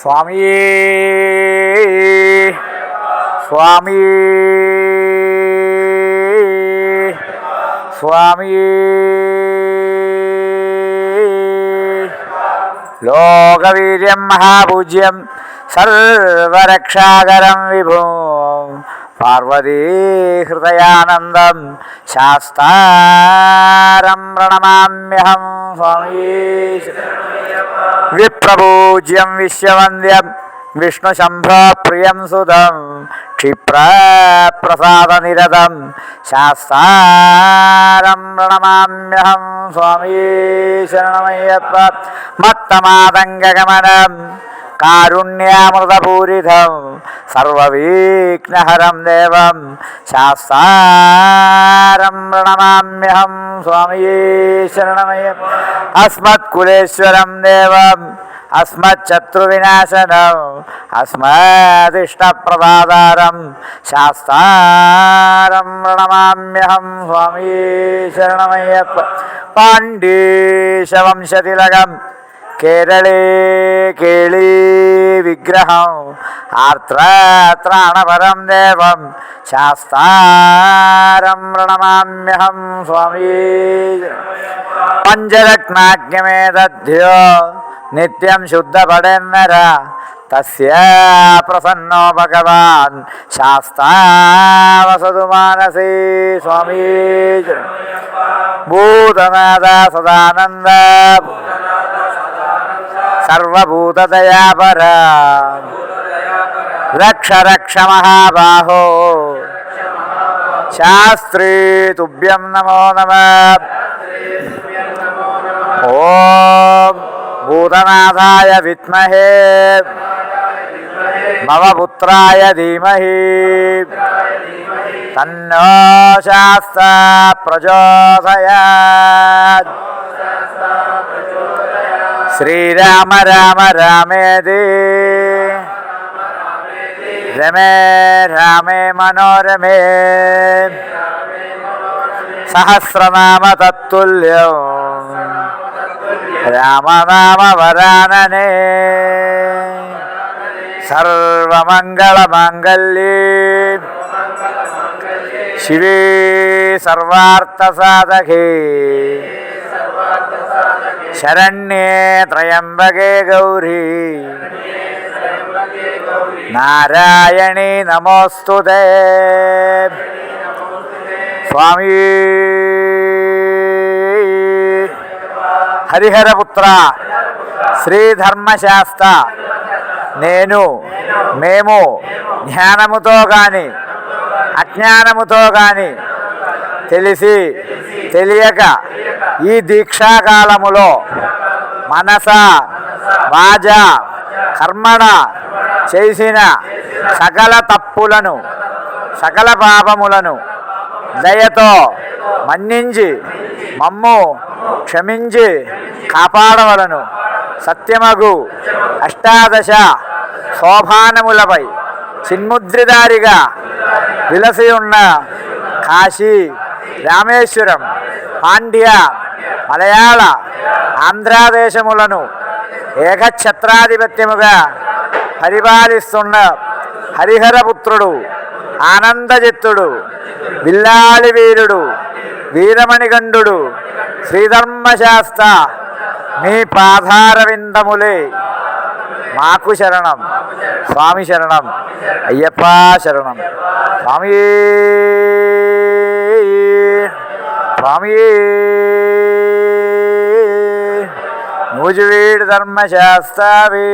സ്വാമിയേ സ്വാമിയേ സ്വാമിയേ ലോകവീര്യം മഹാപൂജ്യം സർവരക്ഷാകരം വിഭും പാർവതീഹൃദയാനന്ദം ശാസ്താരം പ്രണമാമ്യഹം. സ്വാമിയേ വിപ്രപൂജ്യം വിശ്വവന്ദ്യം വിഷ്ണുശംഭോ പ്രിയം സുതം ക്ഷിപ്രപ്രസാദനിരതം ശാസ്താരം പ്രണമാമ്യഹം. സ്വാമിയേ ശരണമയ്യപ്പ. മത്തമാതംഗഗമനം കാരുണ്യാമൃതപൂരിതം സർവവിഘ്നഹരം ദേവം ശാസ്താരം പ്രണമാമ്യഹം. സ്വാമിയേ ശരണമയ്യപ്പ. അസ്മത്കുലേശ്വരം ദേവം അസ്മച്ഛത്രുവിനാശനം അസ്മദിഷ്ടപ്രദാതാരം ശാസ്താരം പ്രണമാമ്യഹം. സ്വാമിയേ ശരണമയ്യപ്പ. പാണ്ഡ്യവംശതിലകം കേരളേ കേളീ വിഗ്രഹം ആർത്രത്രാണപരം ദേവം ശാസ്താരം പ്രണമാമ്യഹം. സ്വാമിയേ പഞ്ചരത്നാഗ്യമേതദ്ധ്യോ നിത്യം ശുദ്ധപടേന്നര തസ്യ പ്രസന്നോ ഭഗവാൻ ശാസ്താവസതു മാനസേ. സ്വാമിയേ ഭൂതനാഥ സദാനന്ദ സർവഭൂതദയാപര രക്ഷ രക്ഷ മഹാബാഹോ ശാസ്ത്രീ തുഭ്യം നമോ നമഃ. ഓം ഭൂതനാഥായ വിദ്മഹേ ഭവപുത്രായ ധീമഹി തന്നോ ശാസ്ത്ര പ്രചോദയാത്. ശ്രീരാമ രാമ രാമേതി രമേ രാമേ മനോരമേ സഹസ്രനാമ തത്തുല്യം രാമനാമവരാനനേ. സർവമംഗളമാംഗല്യേ ശിവേ സർവാർത്ഥസാധകേ ശരണ്യേ ത്രയംബകേ ഗൗരീ നാരായണീ നമോസ്തുതേ. സ്വാമിയേ హరిహరపుత్ర శ్రీధర్మశాస్త్ర నేను మేము జ్ఞానముతో కానీ అజ్ఞానముతో కానీ తెలిసి తెలియక ఈ దీక్షాకాలములో మనస వాజ కర్మణ చేసిన సకల తప్పులను సకల పాపములను దయతో మన్నించి మమ్ము క్షమించి కాపాడవలను. సత్యమగు అష్టాదశ సోపానములపై చిన్ముద్రిదారిగా విలసి ఉన్న కాశీ రామేశ్వరం పాండ్య మలయాళ ఆంధ్రదేశములను ఏకఛత్రాధిపత్యముగా పరిపాలిస్తున్న హరిహరపుత్రుడు ఆనందజిత్తుడు విల్లాళి వీరుడు వీరమణిగండు శ్రీధర్మశాస్త్ర మీ పాదారవిందములే మాకు శరణం. స్వామి శరణం. అయ్యప్ప శరణం. స్వామియే స్వామియే నూజివీడు ధర్మశాస్త్రవే.